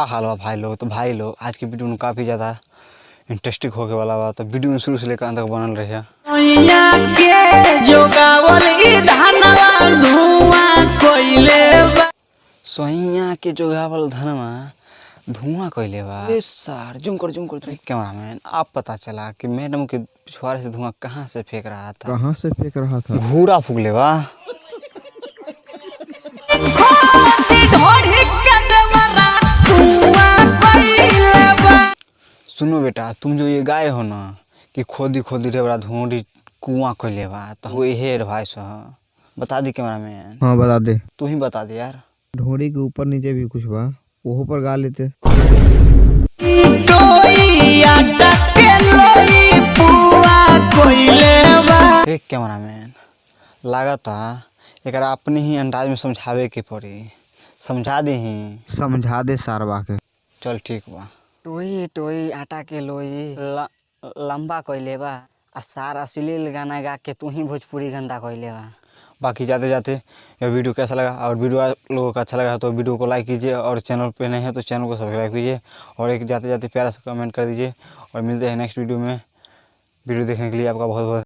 हाल बा भाई लोग आज की वीडियो में काफ़ी ज़्यादा इंटरेस्टिंग होके वाला बा। तो वीडियो में शुरू से लेकर अंत तक बनल रही। सोइया के जोगावल धनमा धुआं कैले बा। सर जूम कर कैमरामैन आप पता चला कि मैडम के पिछवाड़े से धुआं कहाँ से फेंक रहा था। घूरा फूकले बा। सुनो बेटा, तुम जो ये गाय हो ना कि खोदी रे बड़ा धुआं कुआं कैले बा, तो वो यही एडवाइस है। बता दी कैमरामैन। हाँ बता दे। तू ही बता दे यार। ढोड़ी के ऊपर नीचे भी कुछ बा, वो पर गा लेते। एक कैमरामैन लागता एकरा अपने ही अंदाज में समझावे के पड़ी। समझा दे ही। समझा दे सारवा के। चल ठीक बा। टोई आटा के लोई लंबा कैले बा आ सारा अश्लील गाना गा के तू ही भोजपुरी गंदा कैले बा। बाकी जाते जाते यह वीडियो कैसा लगा, और वीडियो आप लोगों का अच्छा लगा तो वीडियो को लाइक कीजिए, और चैनल पे नहीं है तो चैनल को सब्सक्राइब कीजिए, और एक जाते जाते प्यारा सा कमेंट कर दीजिए। और मिलते हैं नेक्स्ट वीडियो में। वीडियो देखने के लिए आपका बहुत बहुत